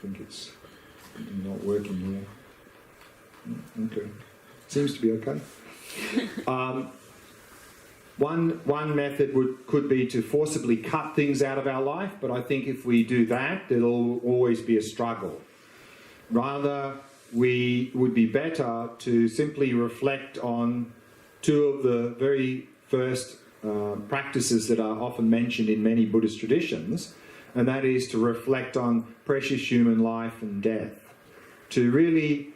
think it's not working here. Okay. Seems to be okay. One method could be to forcibly cut things out of our life, but I think if we do that, it'll always be a struggle. Rather, we would be better to simply reflect on two of the very first practices that are often mentioned in many Buddhist traditions, and that is to reflect on precious human life and death. To really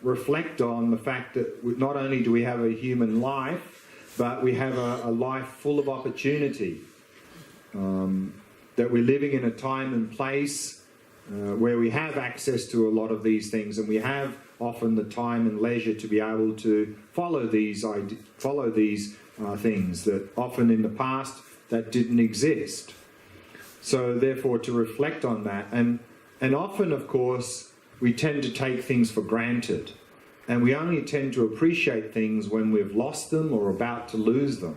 reflect on the fact that not only do we have a human life, but we have a life full of opportunity, that we're living in a time and place where we have access to a lot of these things, and we have often the time and leisure to be able to follow these things that often in the past that didn't exist. So therefore to reflect on that, and often of course we tend to take things for granted, and we only tend to appreciate things when we've lost them or about to lose them.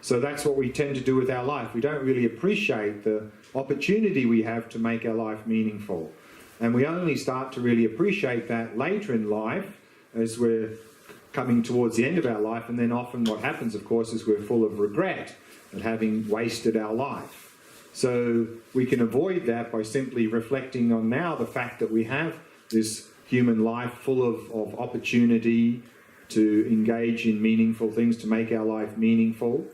So that's what we tend to do with our life. We don't really appreciate the opportunity we have to make our life meaningful. And we only start to really appreciate that later in life as we're coming towards the end of our life, and then often what happens, of course, is we're full of regret at having wasted our life. So we can avoid that by simply reflecting on now the fact that we have this human life full of opportunity to engage in meaningful things, to make our life meaningful.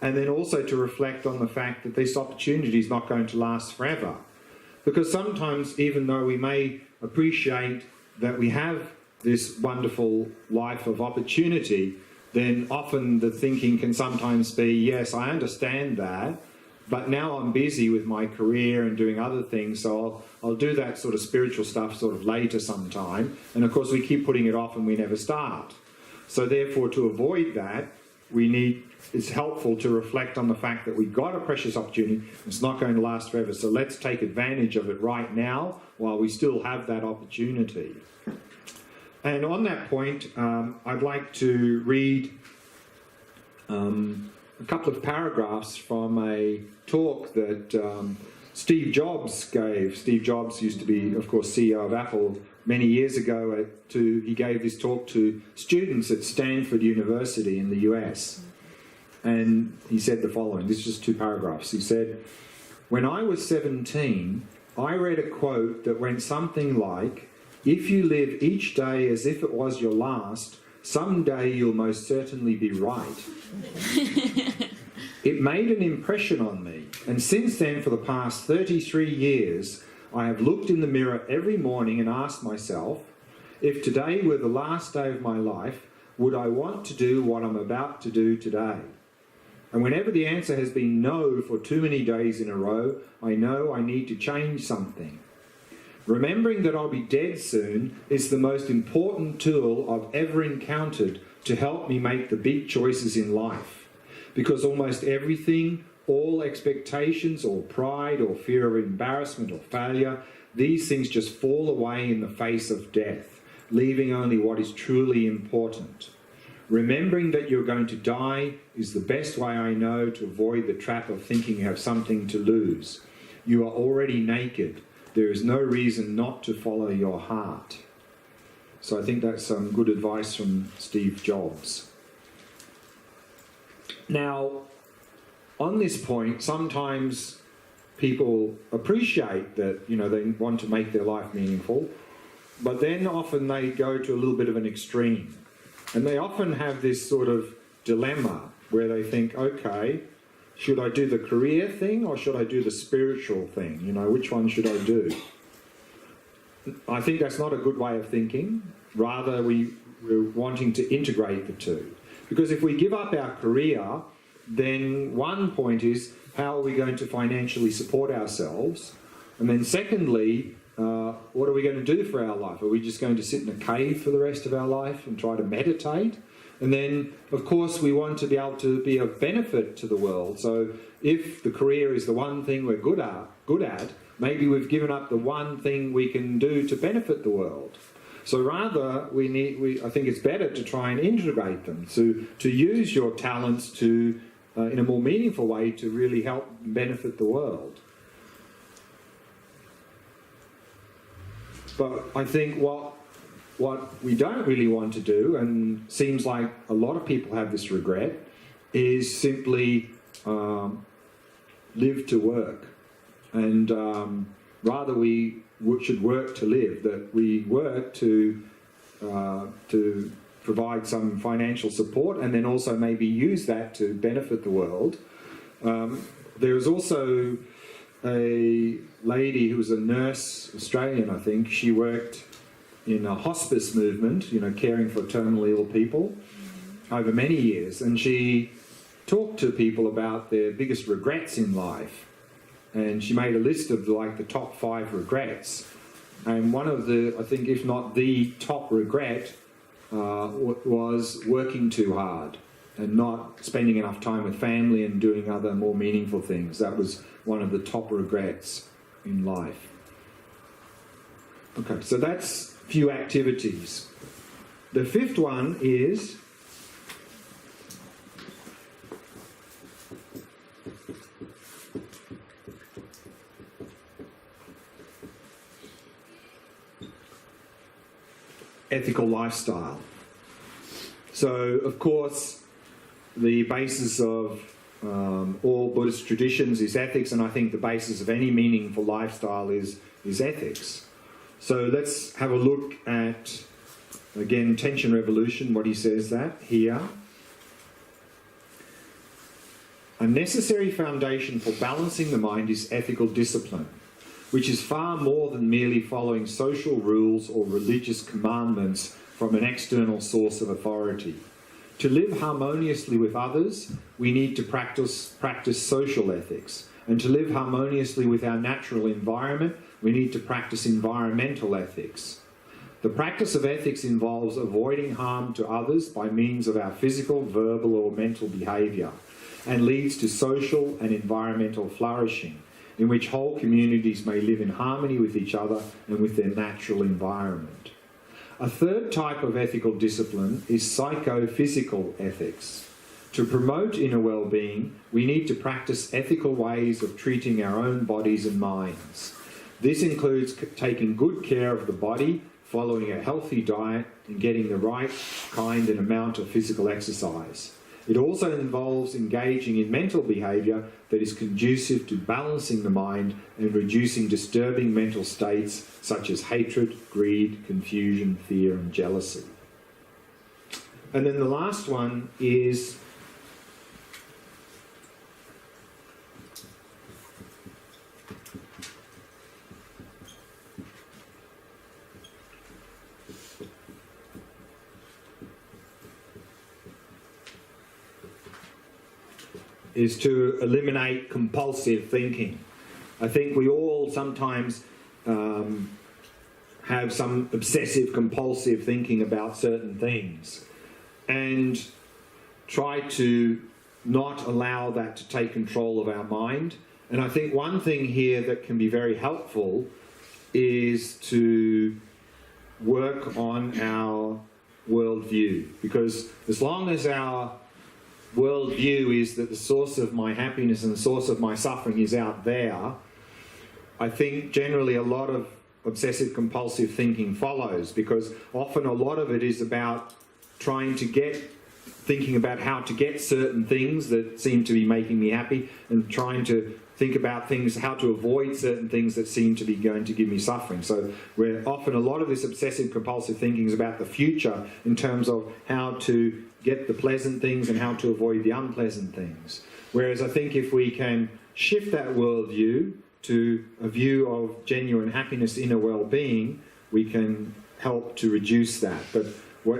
And then also to reflect on the fact that this opportunity is not going to last forever. Because sometimes, even though we may appreciate that we have this wonderful life of opportunity, then often the thinking can sometimes be, yes, I understand that, but now I'm busy with my career and doing other things, so I'll do that sort of spiritual stuff sort of later sometime. And of course we keep putting it off and we never start. So therefore, to avoid that, it's helpful to reflect on the fact that we've got a precious opportunity. It's not going to last forever, so let's take advantage of it right now while we still have that opportunity. And on that point, I'd like to read a couple of paragraphs from a talk that Steve Jobs gave. Steve Jobs used to be, of course, CEO of Apple many years ago. He gave this talk to students at Stanford University in the US. And he said the following. This is just two paragraphs. He said, "When I was 17, I read a quote that went something like, 'If you live each day as if it was your last, someday you'll most certainly be right.' It made an impression on me, and since then, for the past 33 years, I have looked in the mirror every morning and asked myself, if today were the last day of my life, would I want to do what I'm about to do today? And whenever the answer has been no for too many days in a row, I know I need to change something. Remembering that I'll be dead soon is the most important tool I've ever encountered to help me make the big choices in life. Because almost everything, all expectations or pride or fear of embarrassment or failure, these things just fall away in the face of death, leaving only what is truly important. Remembering that you're going to die is the best way I know to avoid the trap of thinking you have something to lose. You are already naked. There is no reason not to follow your heart." So I think that's some good advice from Steve Jobs. Now, on this point, sometimes people appreciate that, they want to make their life meaningful, but then often they go to a little bit of an extreme. And they often have this sort of dilemma where they think, okay, should I do the career thing or should I do the spiritual thing? Which one should I do? I think that's not a good way of thinking. Rather, we're wanting to integrate the two. Because if we give up our career, then one point is, how are we going to financially support ourselves? And then secondly, what are we going to do for our life? Are we just going to sit in a cave for the rest of our life and try to meditate? And then, of course, we want to be able to be of benefit to the world. So if the career is the one thing we're good at, maybe we've given up the one thing we can do to benefit the world. So rather, I think it's better to try and integrate them, to use your talents to, in a more meaningful way, to really help benefit the world. But I think what we don't really want to do, and seems like a lot of people have this regret, is simply live to work. And rather we should work to live, that we work to provide some financial support and then also maybe use that to benefit the world. There was also a lady who was a nurse, Australian I think. She worked in a hospice movement, you know, caring for terminally ill people over many years, and she talked to people about their biggest regrets in life, and she made a list of like the top 5 regrets, and one of the, I think if not the top regret, was working too hard and not spending enough time with family and doing other more meaningful things. That was one of the top regrets in life. Okay, so that's a few activities. The 5th one is ethical lifestyle. So, of course, the basis of all Buddhist traditions is ethics, and I think the basis of any meaningful lifestyle is ethics. So let's have a look at, again, Tension Revolution, what he says that here. A necessary foundation for balancing the mind is ethical discipline, which is far more than merely following social rules or religious commandments from an external source of authority. To live harmoniously with others, we need to practice social ethics. And to live harmoniously with our natural environment, we need to practice environmental ethics. The practice of ethics involves avoiding harm to others by means of our physical, verbal, or mental behaviour, and leads to social and environmental flourishing, in which whole communities may live in harmony with each other and with their natural environment. A third type of ethical discipline is psychophysical ethics. To promote inner well-being, we need to practice ethical ways of treating our own bodies and minds. This includes taking good care of the body, following a healthy diet, and getting the right kind and amount of physical exercise. It also involves engaging in mental behaviour that is conducive to balancing the mind and reducing disturbing mental states such as hatred, greed, confusion, fear and jealousy. And then the last one is to eliminate compulsive thinking. I think we all sometimes have some obsessive compulsive thinking about certain things, and try to not allow that to take control of our mind. And I think one thing here that can be very helpful is to work on our worldview, because as long as our worldview is that the source of my happiness and the source of my suffering is out there, I think generally a lot of obsessive compulsive thinking follows, because often a lot of it is about thinking about how to get certain things that seem to be making me happy, and trying to think about things, how to avoid certain things that seem to be going to give me suffering. So where often a lot of this obsessive compulsive thinking is about the future in terms of how to get the pleasant things and how to avoid the unpleasant things. Whereas I think if we can shift that worldview to a view of genuine happiness, inner well-being, we can help to reduce that. But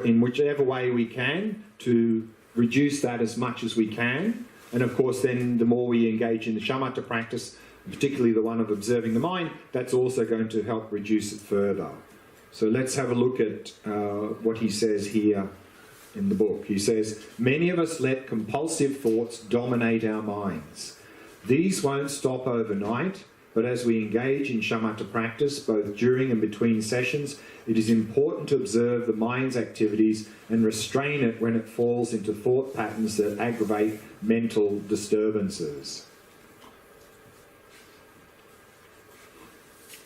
in whichever way we can, to reduce that as much as we can. And of course then the more we engage in the Shamatha practice, particularly the one of observing the mind, that's also going to help reduce it further. So let's have a look at what he says here in the book. He says, many of us let compulsive thoughts dominate our minds. These won't stop overnight, but as we engage in Shamatha practice, both during and between sessions, it is important to observe the mind's activities and restrain it when it falls into thought patterns that aggravate mental disturbances.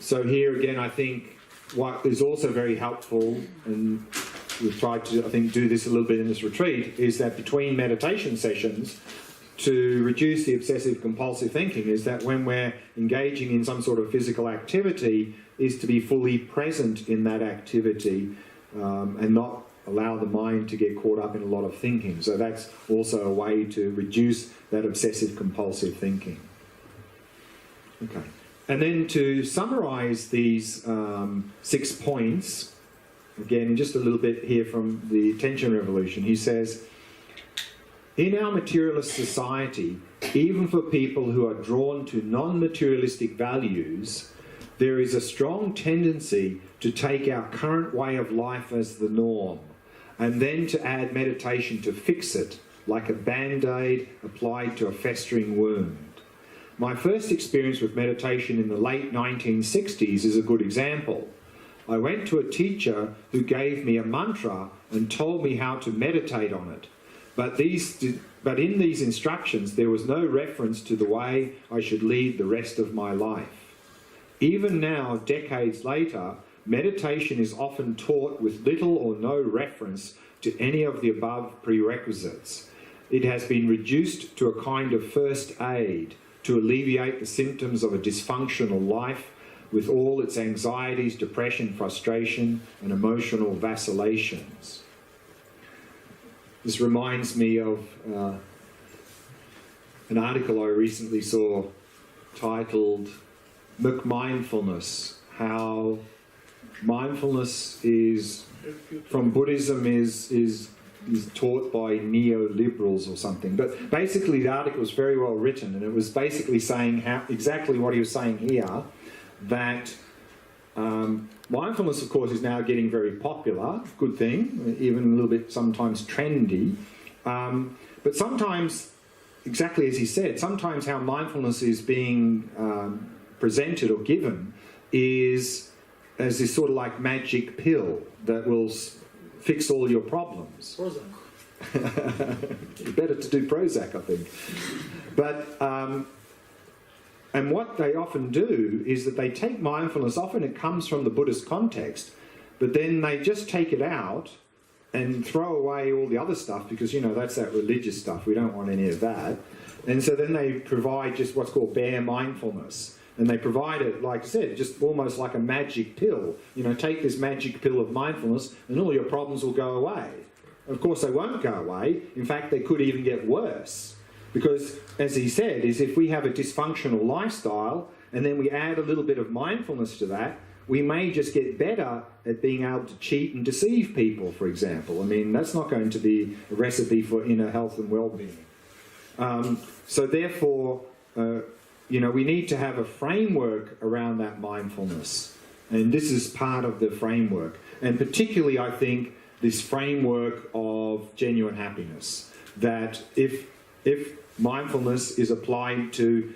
So here again, I think what is also very helpful, and we've tried to, I think, do this a little bit in this retreat, is that between meditation sessions, to reduce the obsessive compulsive thinking, is that when we're engaging in some sort of physical activity, is to be fully present in that activity and not allow the mind to get caught up in a lot of thinking. So that's also a way to reduce that obsessive compulsive thinking. Okay. And then to summarise these 6 points, again, just a little bit here from the Attention Revolution, he says, in our materialist society, even for people who are drawn to non-materialistic values, there is a strong tendency to take our current way of life as the norm, and then to add meditation to fix it, like a band-aid applied to a festering wound. My first experience with meditation in the late 1960s is a good example. I went to a teacher who gave me a mantra and told me how to meditate on it. But in these instructions, there was no reference to the way I should lead the rest of my life. Even now, decades later, meditation is often taught with little or no reference to any of the above prerequisites. It has been reduced to a kind of first aid to alleviate the symptoms of a dysfunctional life with all its anxieties, depression, frustration, and emotional vacillations. This reminds me of an article I recently saw titled Mindfulness, how mindfulness is, from Buddhism, is taught by neoliberals or something. But basically the article was very well written, and it was basically saying exactly what he was saying here, that mindfulness, of course, is now getting very popular, good thing, even a little bit sometimes trendy. But sometimes, exactly as he said, sometimes how mindfulness is being presented or given is as this sort of like magic pill that will fix all your problems. Prozac. Better to do Prozac, I think. But and what they often do is that they take mindfulness, often it comes from the Buddhist context, but then they just take it out and throw away all the other stuff because, you know, that's that religious stuff. We don't want any of that. And so then they provide just what's called bare mindfulness. And they provide it, like I said, just almost like a magic pill. You know, take this magic pill of mindfulness and all your problems will go away. Of course, they won't go away. In fact, they could even get worse. Because, as he said, is if we have a dysfunctional lifestyle and then we add a little bit of mindfulness to that, we may just get better at being able to cheat and deceive people, for example. I mean, that's not going to be a recipe for inner health and well-being. So therefore, you know, we need to have a framework around that mindfulness. And this is part of the framework. And particularly, I think, this framework of genuine happiness. That if mindfulness is applied to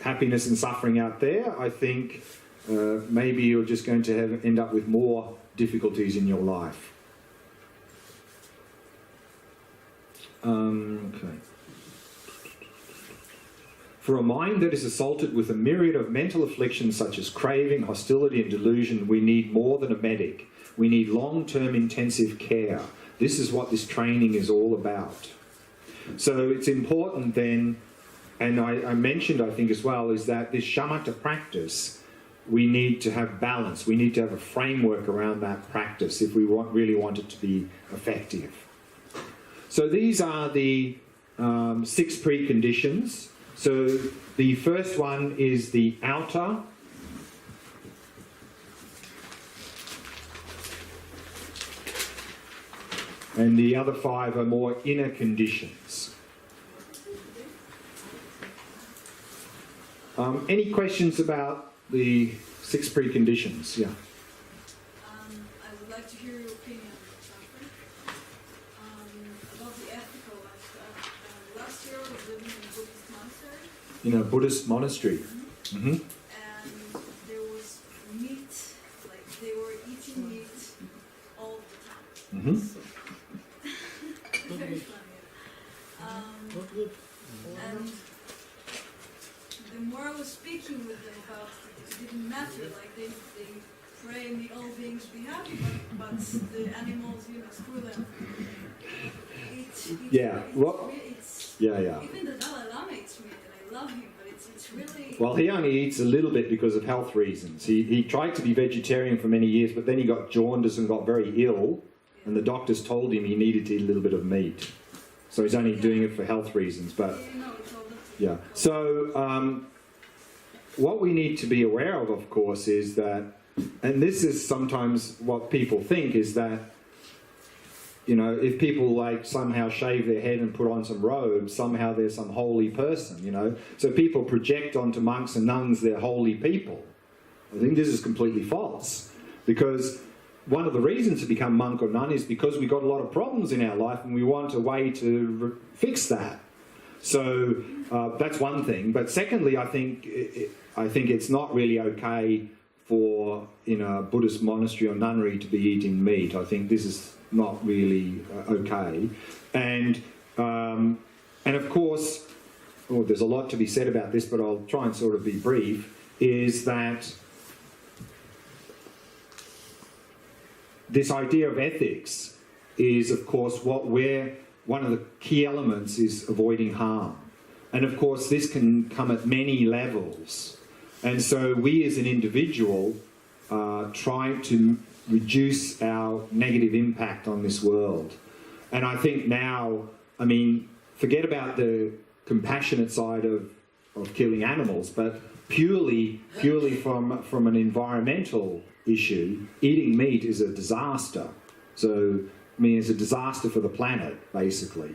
happiness and suffering out there, I think maybe you're just going to end up with more difficulties in your life. Okay. For a mind that is assaulted with a myriad of mental afflictions such as craving, hostility and delusion, we need more than a medic. We need long-term intensive care. This is what this training is all about. So it's important then, and I mentioned, I think as well, is that this shamatha practice, we need to have balance. We need to have a framework around that practice if we really want it to be effective. So these are the 6 preconditions. So the first one is the outer. And the other 5 are more inner conditions. Any questions about the 6 preconditions? Yeah. I would like to hear your opinion about the ethical lifestyle. Last year I was living in a Buddhist monastery. In a Buddhist monastery. Mm-hmm. And there was meat, like they were eating meat all the time. Mm-hmm. So, very funny. And the more I was speaking with them about it, it didn't matter. Like they pray may all beings be happy, but the animals, screw them. Yeah. Even the Dalai Lama eats meat, and I love him, but it's really... Well, he only eats a little bit because of health reasons. He tried to be vegetarian for many years, but then he got jaundice and got very ill, and the doctors told him he needed to eat a little bit of meat. So he's only doing it for health reasons. But yeah. So what we need to be aware of course, is that, and this is sometimes what people think, is that, if people like somehow shave their head and put on some robes, somehow they're some holy person, So people project onto monks and nuns they're holy people. I think this is completely false, because one of the reasons to become monk or nun is because we've got a lot of problems in our life and we want a way to fix that. So that's one thing. But secondly, I think it's not really okay for in a Buddhist monastery or nunnery to be eating meat. I think this is not really okay. And of course, there's a lot to be said about this, but I'll try and sort of be brief, is that this idea of ethics is, of course, one of the key elements is avoiding harm. And of course, this can come at many levels. And so we as an individual try to reduce our negative impact on this world. And I think now, forget about the compassionate side of killing animals, but purely from an environmental issue, eating meat is a disaster. So, it's a disaster for the planet, basically.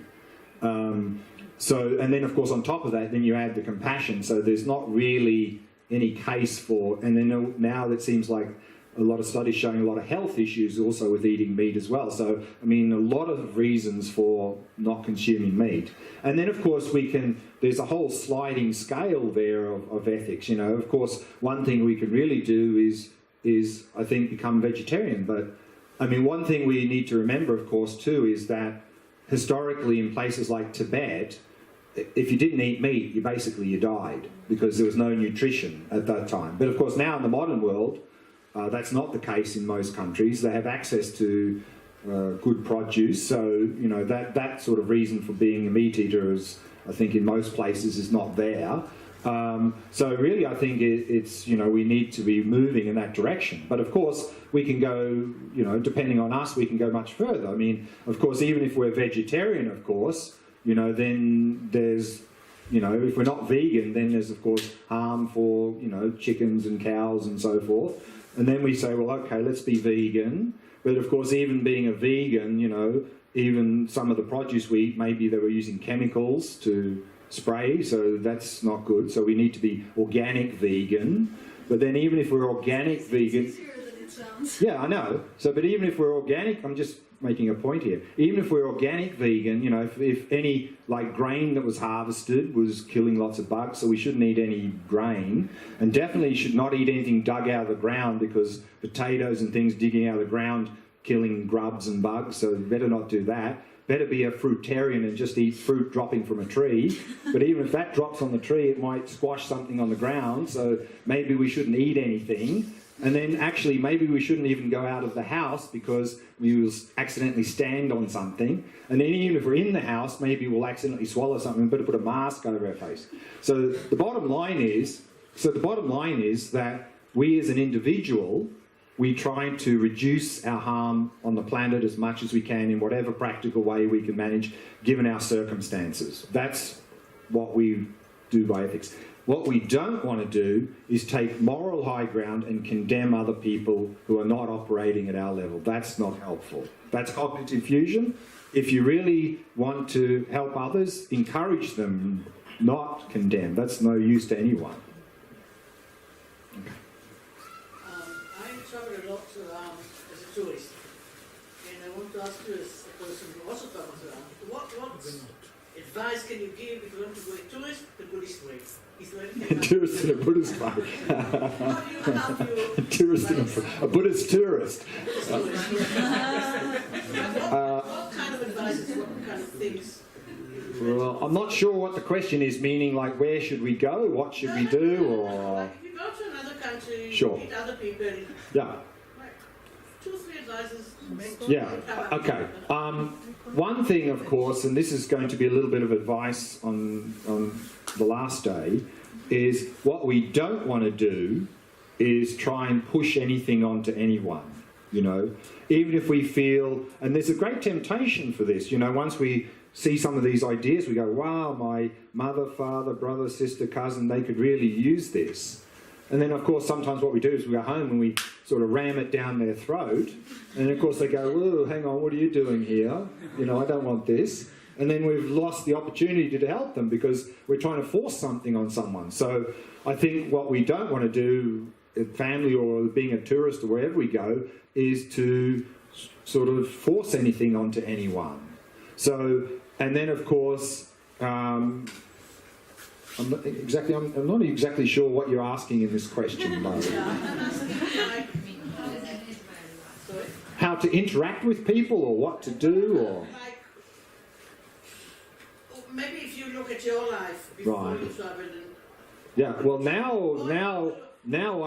And then of course on top of that, then you add the compassion, so there's not really any case for, and then now it seems like a lot of studies showing a lot of health issues also with eating meat as well. So, a lot of reasons for not consuming meat. And then, of course, there's a whole sliding scale there of ethics, Of course, one thing we can really do is I think, become vegetarian. But, one thing we need to remember, of course, too, is that historically in places like Tibet, if you didn't eat meat, you died, because there was no nutrition at that time. But, of course, now in the modern world, that's not the case in most countries. They have access to good produce, so that sort of reason for being a meat eater is, I think, in most places is not there. So really, I think it's we need to be moving in that direction. But of course, we can go, depending on us, we can go much further. Of course, even if we're vegetarian, of course, then there's if we're not vegan, then there's of course harm for chickens and cows and so forth. And then we say, well, okay, let's be vegan. But of course, even being a vegan, even some of the produce we eat, maybe they were using chemicals to spray, so that's not good. So we need to be organic vegan. But then even if we're organic vegan... It's easier than it sounds. Yeah, I know. So, but even if we're organic, I'm just making a point here. Even if we're organic vegan, if any grain that was harvested was killing lots of bugs, so we shouldn't eat any grain, and definitely should not eat anything dug out of the ground, because potatoes and things digging out of the ground killing grubs and bugs, so better not do that. Better be a fruitarian and just eat fruit dropping from a tree. But even if that drops on the tree, it might squash something on the ground, so maybe we shouldn't eat anything. And then actually maybe we shouldn't even go out of the house because we will accidentally stand on something. And then even if we're in the house, maybe we'll accidentally swallow something, better put a mask over our face. So the bottom line is that we as an individual, we try to reduce our harm on the planet as much as we can in whatever practical way we can manage, given our circumstances. That's what we do by ethics. What we don't want to do is take moral high ground and condemn other people who are not operating at our level. That's not helpful. That's cognitive fusion. If you really want to help others, encourage them, not condemn. That's no use to anyone. I travel a lot around as a tourist, and I want to ask you, as a person who also travels around, what advice can you give if you want to go a tourist the Buddhist way? Tourist in a Buddhist way. Tourist in a Buddhist tourist. What kind of advice, what kind of things? Well, I'm not sure what the question is, meaning where should we go, what should we do, or... If you go to another country, Sure. meet other people. Yeah. two, three advices. Yeah, okay. One thing, of course, and this is going to be a little bit of advice on the last day, is what we don't want to do is try and push anything onto anyone, you know. Even if we feel, and there's a great temptation for this, you know, once we see some of these ideas, we go, wow, my mother, father, brother, sister, cousin, they could really use this. And then, of course, sometimes what we do is we go home and we sort of ram it down their throat. And, of course, they go, whoa, hang on, what are you doing here? You know, I don't want this. And then we've lost the opportunity to help them because we're trying to force something on someone. So I think what we don't want to do, family or being a tourist or wherever we go, is to sort of force anything onto anyone. So, and then, of course, I'm not exactly sure what you're asking in this question, though. How to interact with people, or what to do, or maybe if you look at your life before you traveled. Yeah. Well, now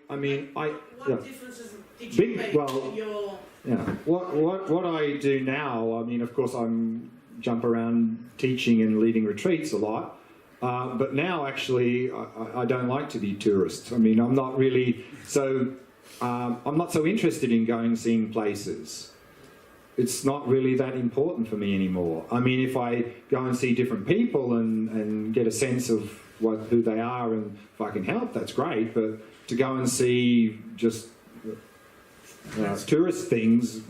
I mean What differences did you make in your? Yeah. What I do now, I mean, of course, I'm jump around teaching and leading retreats a lot. But now, actually, I don't like to be tourist. I mean, I'm not really so. I'm not so interested in going and seeing places. It's not really that important for me anymore. I mean, if I go and see different people and get a sense of who they are, and if I can help, that's great. But to go and see just tourist things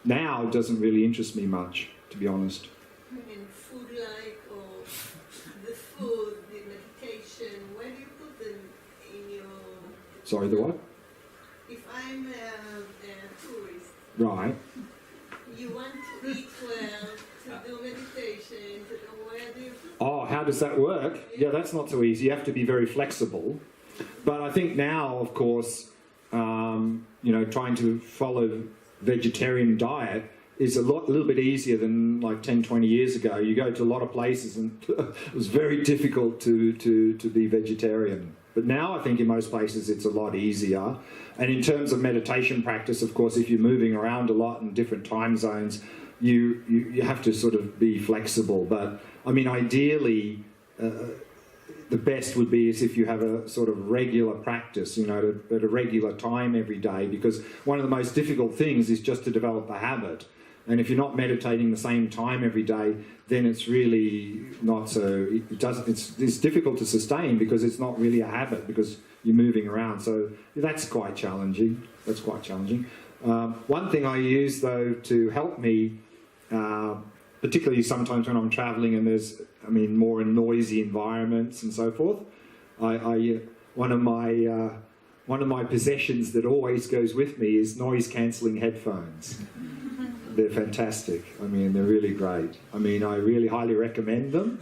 now doesn't really interest me much, to be honest. And food-like, or the food, the meditation, where do you put them in your... Sorry, the what? If I'm a tourist, right, you want to eat well, to do meditation, where do you put them? Oh, how does that work? Yeah, that's not so easy. You have to be very flexible. But I think now, of course, you know, trying to follow vegetarian diet is a little bit easier than like 10, 20 years ago. You go to a lot of places and it was very difficult to be vegetarian. But now I think in most places it's a lot easier. And in terms of meditation practice, of course, if you're moving around a lot in different time zones, you have to sort of be flexible. But I mean, ideally, the best would be is if you have a sort of regular practice, you know, at a regular time every day, because one of the most difficult things is just to develop a habit. And if you're not meditating the same time every day, then it's really not so, it's difficult to sustain because it's not really a habit, because you're moving around. So that's quite challenging. One thing I use, though, to help me, particularly sometimes when I'm traveling and there's, I mean, more in noisy environments and so forth, one of my possessions that always goes with me is noise-cancelling headphones. They're fantastic. I mean, they're really great. I mean, I really highly recommend them,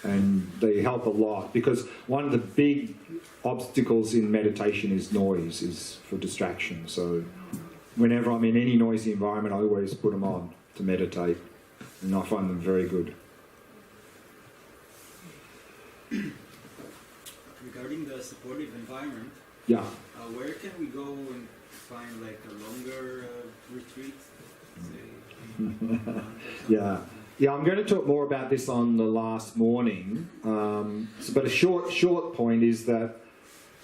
and they help a lot, because one of the big obstacles in meditation is noise, is for distraction. So whenever I'm in any noisy environment, I always put them on to meditate, and I find them very good. Regarding the supportive environment, Yeah. Where can we go and find like a longer retreat? Yeah, I'm going to talk more about this on the last morning. But a short point is that,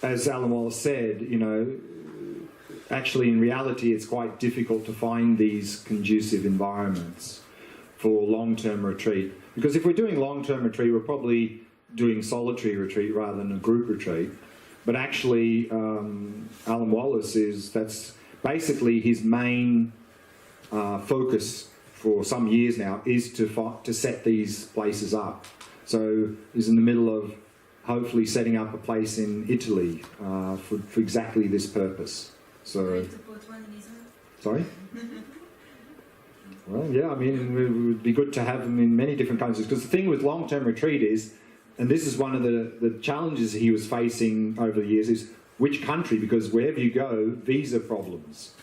as Alan Wallace said, you know, actually in reality it's quite difficult to find these conducive environments for long-term retreat. Because if we're doing long-term retreat, we're probably doing solitary retreat rather than a group retreat. But actually, Alan Wallace that's basically his main focus for some years now, is to set these places up. So he's in the middle of hopefully setting up a place in Italy for exactly this purpose. So, sorry? Well, yeah, I mean, it would be good to have them in many different countries, because the thing with long-term retreat is, and this is one of the challenges he was facing over the years, is which country, because wherever you go, visa problems.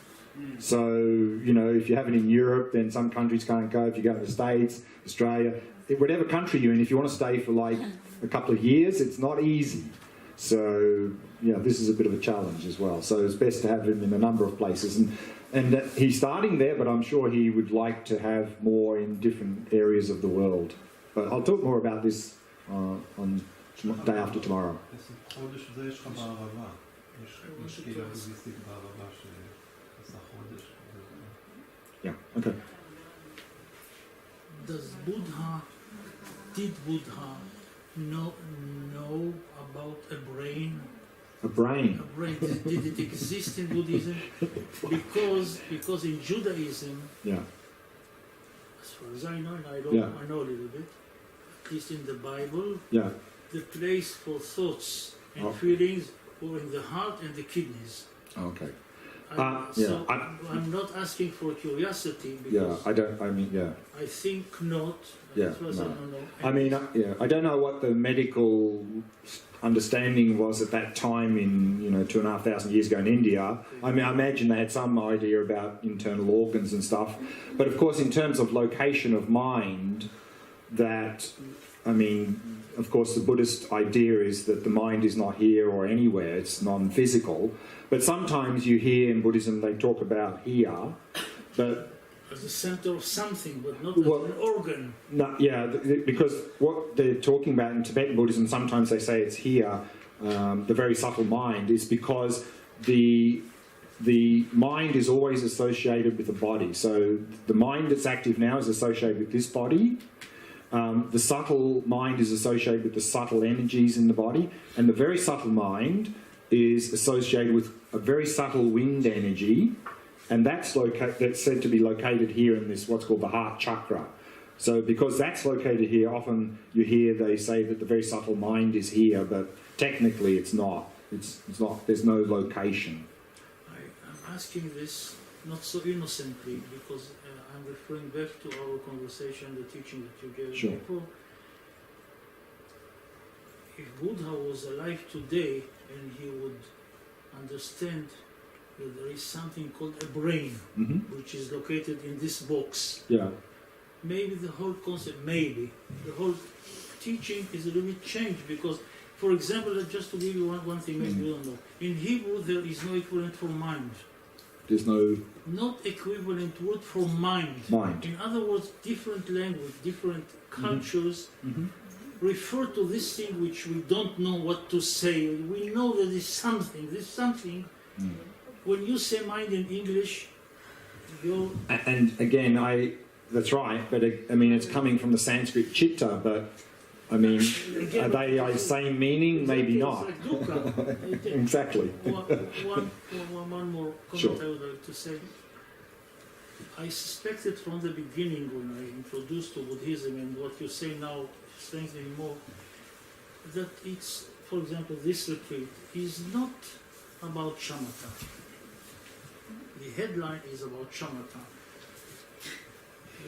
So, you know, if you have it in Europe, then some countries can't go. If you go to the States, Australia, whatever country you're in, if you want to stay for like a couple of years, it's not easy. So, you know, this is a bit of a challenge as well. So it's best to have him in a number of places. And he's starting there, but I'm sure he would like to have more in different areas of the world. But I'll talk more about this on day after tomorrow. חודש זה יש לך בערבה. יש קהילה בודהיסטית בערבה שעשה חודש. Yeah, okay. Did Buddha know about a brain? A brain. A brain. Did it exist in Buddhism? Because in Judaism, Yeah. as far as I know, and I know a little bit, at least in the Bible, Yeah. the place for thoughts and Oh. feelings were in the heart and the kidneys. Okay. So I'm not asking for curiosity Yeah, because I think not. Yeah, As far as I no. don't know. I mean, I don't know what the medical understanding was at that time in, 2,500 years ago in India. I mean, I imagine they had some idea about internal organs and stuff. But of course, in terms of location of mind, of course, the Buddhist idea is that the mind is not here or anywhere, it's non-physical. But sometimes you hear in Buddhism they talk about here, but as the center of something, but not as an organ. no, yeah, because what they're talking about in Tibetan Buddhism, sometimes they say it's here, the very subtle mind, is because the mind is always associated with the body. So the mind that's active now is associated with this body. The subtle mind is associated with the subtle energies in the body, and the very subtle mind is associated with a very subtle wind energy, and that's said to be located here in this what's called the heart chakra. So because that's located here, often you hear they say that the very subtle mind is here, but technically it's not. It's not. There's no location. I'm asking this not so innocently because I'm referring back to our conversation, the teaching that you gave Sure. before. If Buddha was alive today and he would understand that there is something called a brain, Mm-hmm. which is located in this box, Yeah. maybe the whole concept, the whole teaching is a little bit changed because, for example, just to give you one thing, maybe you don't know, in Hebrew there is no equivalent for mind. There's no Not equivalent word for mind. mind. In other words, different language, different cultures Mm-hmm. refer to this thing which we don't know what to say. We know that there's something. Mm. When you say mind in English, you're... And again, that's right, but I mean, it's coming from the Sanskrit chitta, but I mean, Again, are they the same meaning? Maybe it's not. like dukkha. Exactly. One more comment Sure. I would like to say. I suspected from the beginning when I introduced to Buddhism and what you say now strengthening more, that it's, for example, this retreat is not about Shamatha. The headline is about Shamatha.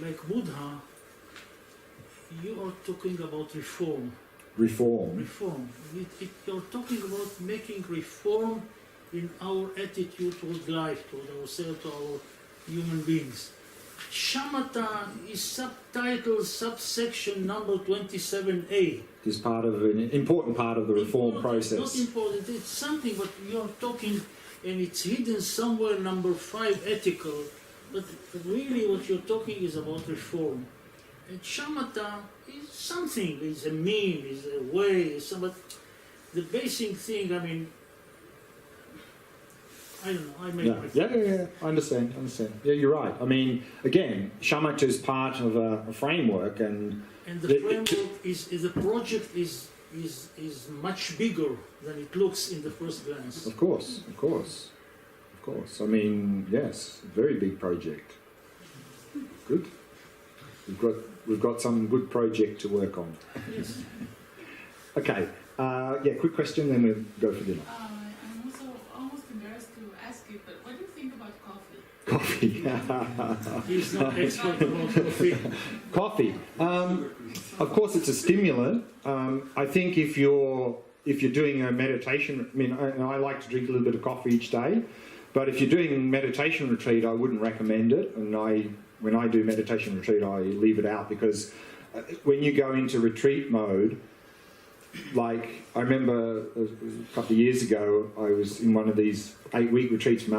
Like Buddha, you are talking about reform. Reform. Reform. You're talking about making reform in our attitude toward life, toward ourselves, to our human beings. Shamatha is subtitle subsection number 27A. Is part of an important part of the reform process. Not important, it's something, but you're talking, and it's hidden somewhere, number 5, ethical. But really what you're talking is about reform. And Shamatha is something, it's a mean, it's a way, but the basic thing, I mean, I don't know, I make Yeah. I understand. Yeah, you're right. I mean, again, Shamatha is part of a framework, and the framework the project is much bigger than it looks in the first glance. Of course. I mean, yes, very big project. Good. We've got some good project to work on. Yes. Okay. Quick question, then we'll go for dinner. I'm also almost embarrassed to ask you, but what do you think about coffee? Coffee. He's not expert about coffee. Coffee. Of course, it's a stimulant. I think if you're doing a meditation, I like to drink a little bit of coffee each day, but if you're doing meditation retreat, I wouldn't recommend it. And when I do meditation retreat, I leave it out because when you go into retreat mode, like, I remember a couple of years ago, I was in one of these 8-week retreats from